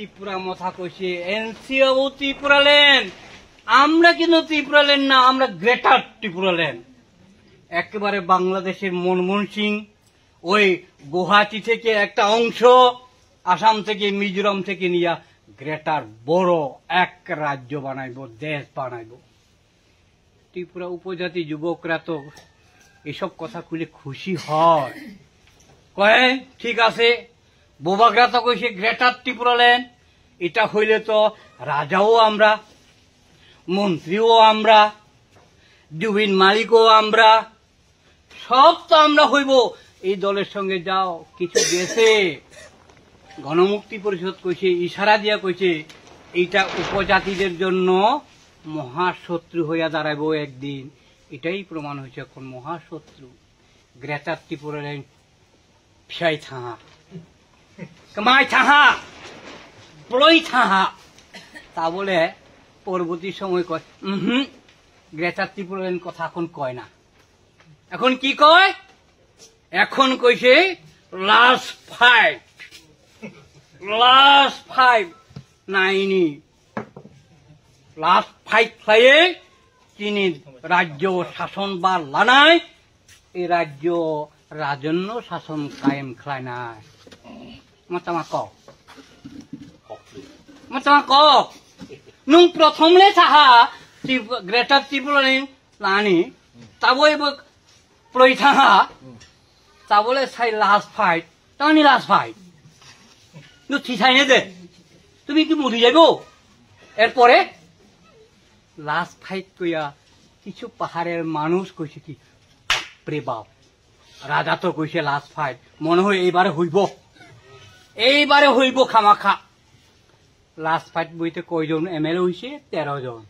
ত্রিপুরা মথা কইছে এনসি বাবু ত্রিপুরাল্যান্ড, আমরা কিন্তু ত্রিপুরাল্যান্ড না, আমরা গ্রেটার ত্রিপুরাল্যান্ড। একেবারে বাংলাদেশের মনমোহন সিং ওই গুয়াহাটি থেকে একটা অংশ, আসাম থেকে মিজোরাম থেকে নিয়ে গ্রেটার বড় এক রাজ্য বানাইব, দেশ বানাইব। ত্রিপুরা উপজাতি যুবকরা তো এসব কথা খুলে খুশি হয়, কয় ঠিক আছে। বোবাগরা তো কইছে গ্রেটার ত্রিপুরাল্যান্ড, এটা হইলে তো রাজাও আমরা, মন্ত্রীও আমরা, জুবিন মালিকও আমরা, সব তো আমরা হইব। এই দলের সঙ্গে যাও কিছু গেছে, গণমুক্তি পরিষদ কইছে, ইশারা দিয়া কইছে এইটা উপজাতিদের জন্য মহাশত্রু হইয়া দাঁড়াইব একদিন। এটাই প্রমাণ হয়েছে এখন মহাশত্রু গ্রেটার ত্রিপুরাল্যান্ড ফিয়াই থাহা, কামাই থাহা, প্রলয় থাহা। তা বলে পরবর্তী সময় কয় গ্রেটার ত্রিপুরাল্যান্ড কথা এখন কয় না। এখন কি কয়? এখন কইছে লাস্ট ফাইট, লাস্ট ফাইট নাইনি, লাস্ট ফাইট খাইয়ে তিনি রাজ্য শাসন বা লানায়, এই রাজ্য রাজন্য শাসন কায়েম খায় নাই। মাতামা ক মাতামা ক নুং প্রথমলে চাহা গ্রেটার ত্রিপুরাল্যান্ড লানি, তাবই প্রই থাহা, তা বলে চাই লাস্ট ফাইট, তানি লাস্ট ফাইট ঠিক চাইনে দে, তুমি কি মরি যাইব? এরপরে লাস্ট ফাইট কইয়া কিছু পাহাড়ের মানুষ কইছে কি বাপরে বাপ, রাজা তো কইছে লাস্ট ফাইট, মনে হয় এইবারে হইব, এইবারে হইব খামাখা। লাস্ট ফাইট বইতে কয়জন এমএলএ হইছে? 13 জন।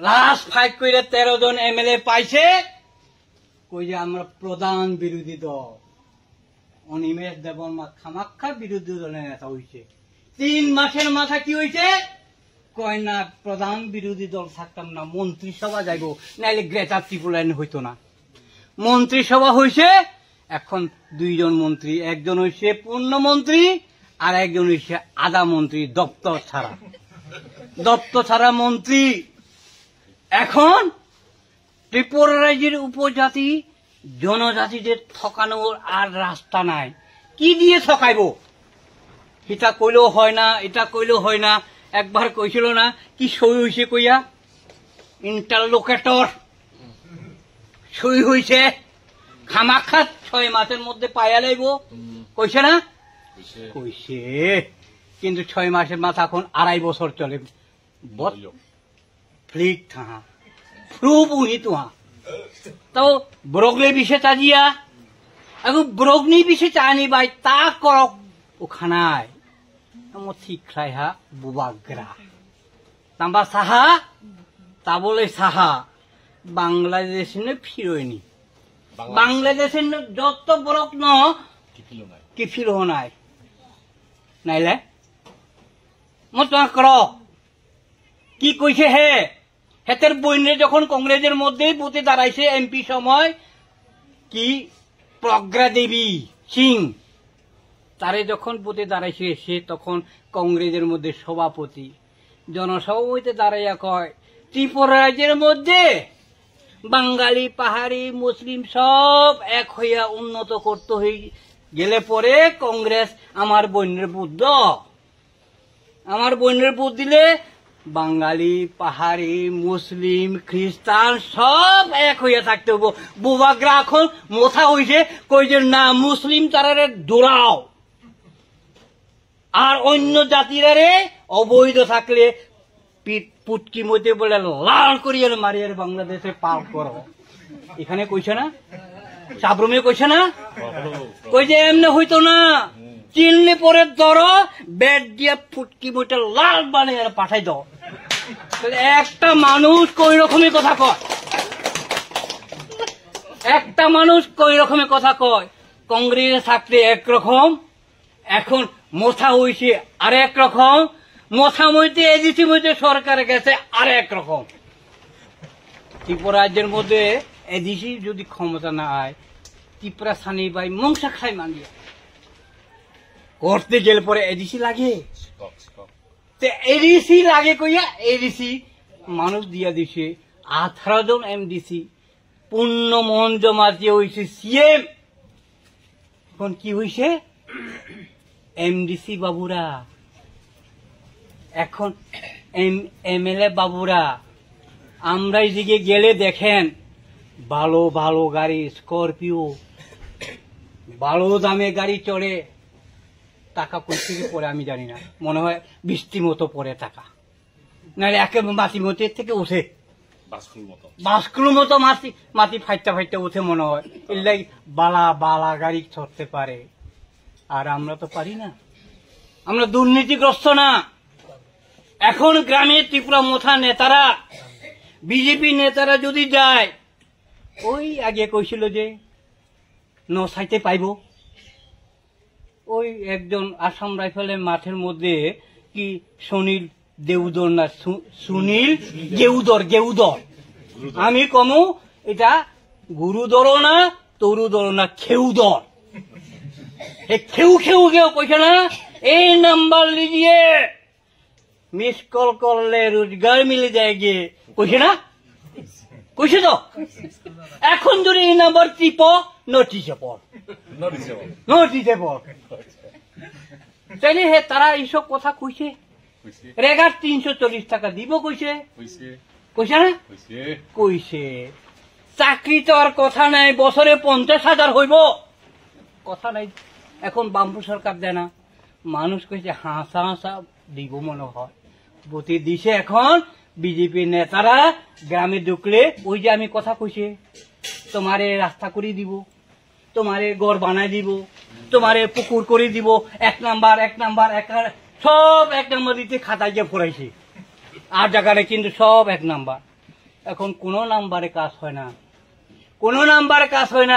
লাস্ট ফাইট কইরে 13 জন এমএলএ পাইছে। কই যে আমরা প্রধান বিরোধী দল, অনিমেষ দেববর্মা খামাখা বিরোধী দলের নেতা হইছে। 3 মাসের মাথা কি হইছে? কয় না প্রধান বিরোধী দল থাকতাম না, মন্ত্রিসভা যাইব, নাইলে গ্রেটার ত্রিপুরাল্যান্ড হইতো না। মন্ত্রিসভা হইছে, এখন 2 জন মন্ত্রী, একজন হইছে পূর্ণ মন্ত্রী আর একজন হইছে আধা মন্ত্রী, দপ্তর ছাড়া, দপ্তর ছাড়া মন্ত্রী। এখন ত্রিপুরা রাজ্যের উপজাতি জনজাতিদের ঠকানোর আর রাস্তা নাই। কি দিয়ে ঠকাইব? এটা কইলেও হয় না, এটা কইলেও হয় না। একবার কইছিল না কি সই হইছে কইয়া, ইন্টারলোকেটর সই হইছে, খামাখা 6 মাসের মধ্যে পাইয়া লাইব, কইছে না? কইছে, কিন্তু 6 মাসের মাথা এখন 2.5 বছর চলে। ফ্লিক থাহা ফ্লু বুহি তুহা তো ব্রগলে বিষে চাজিয়া এখন ব্রগনি বিষে চানি বাই তা করক ওখানায় ঠিক খাই হা বুবাগ্রা তাম্বা সাহা তা বলে সাহা বাংলাদেশে ফিরোয়নি, বাংলাদেশের যত ব্রক ন কি ফিরো নাই নাইলে মত কর কি কইছে হে হেতের বইনে যখন কংগ্রেসের মধ্যেই বুথে দাঁড়াইছে এমপি সময় কি প্রজ্ঞা দেবী সিং তারে যখন বুথে দাঁড়াইছে সে তখন কংগ্রেসের মধ্যে সভাপতি, জনসভাপতিতে দাঁড়াইয়া কয় ত্রিপুরা রাজ্যের মধ্যে বাঙালি পাহাড়ি মুসলিম সব এক হইয়া উন্নত করতে হয়ে গেলে পরে কংগ্রেস আমার বইনের বুথ দাও, আমার বইনের বুথ দিলে বাঙালি পাহাড়ি মুসলিম খ্রিস্টান সব এক হইয়া থাকতে হবো। বুবাগ্রা এখন মোথা হইছে কই যে না মুসলিম তারারে দৌড়াও আর অন্য জাতিরারে অবৈধ থাকলে পুটকি মধ্যে বলে লাল করিয়া মারিয়ে বাংলাদেশে পার করো। এখানে কইছে না, সাবরুমে কইছে না, কই যে এমনি হইতো না, চিনলে পরে ধরো ব্যাট দিয়ে ফুটকি বইটা লাল বানিয়ে পাঠাই দাও। একটা মানুষ কই রকমের কথা কয়, একটা মানুষ কই রকমের কথা কয়। কংগ্রেস থাকলে একরকম, এখন মোথা হইছে আর এক রকম, মোথা মইতে এজিসি মইতে সরকারে গেছে আর এক রকম। ত্রিপুরা রাজ্যের মধ্যে এজিসি যদি ক্ষমতা না আয় ত্রিপুরা সানি বাই মংসা খাই মানিয়া করতে গেলে পরে এডিসি লাগে, এডিসি লাগে কইয়া এডিসি মানুষ দিয়া দিছে 18 জন এমডিসি, পূর্ণ মন জমা দিয়ে হয়েছে সিএম। এখন কি হয়েছে, এমডিসি বাবুরা, এখন এমএলএ বাবুরা। আমরা এদিকে গেলে দেখেন ভালো ভালো গাড়ি, স্করপিও, ভালো দামে গাড়ি চড়ে, টাকা কইছে কি পরে আমি জানি না, মনে হয় বৃষ্টি মতো পরে টাকা, নাহলে একেবারে মাটি মতির থেকে উঠে, বাসকুলোর মতো মাটি ফাইটটা ফাইটটা উঠে মনে হয়। এলাই বালা বালা গাড়ি চড়তে পারে, আর আমরা তো পারি না, আমরা দুর্নীতিগ্রস্ত না। এখন গ্রামে ত্রিপুরা মোথা নেতারা, বিজেপি নেতারা যদি যায়, ওই আগে কইছিল যে নসাইতে পাইব, ওই একজন আসাম রাইফেলের মাঠের মধ্যে কি সুনীল দেউদর না সুনীল গেউদর, আমি কমু এটা গুরুদর না তরুদর না খেউদর, খেউ কইছে না, এই নাম্বার লিজিয়ে মিস কল করলে রোজগার মিলে যায় গিয়ে, কইছে না, কইছে তো। এখন যদি এই নাম্বার টিপ, নোটিশে পড়, তাইলে হে তারা এইসব কথা কইছে। রেগার 340 টাকা দিব কইছে, কইছে না, কইছে। চাকরি তো আর কথা নাই, বছরে 50,000 হইব, কথা নাই। এখন বামপু সরকার দেয় না, মানুষ কইছে হাসা হাসা দিব মনে হয়, বতি দিছে। এখন বিজেপি নেতারা গ্রামে ঢুকলে, ওই যে আমি কথা কইছে, তোমারে রাস্তা করে দিব, তোমারে ঘর বানাই দিব, তোমারে পুকুর করে দিব, 1 নাম্বার সব 1 নাম্বার দিতে খাতায় গিয়ে পড়াইছে, আর জায়গাটা কিন্তু সব 1 নাম্বার। এখন কোন নাম্বারে কাজ হয় না, কোন নাম্বারে কাজ হয় না।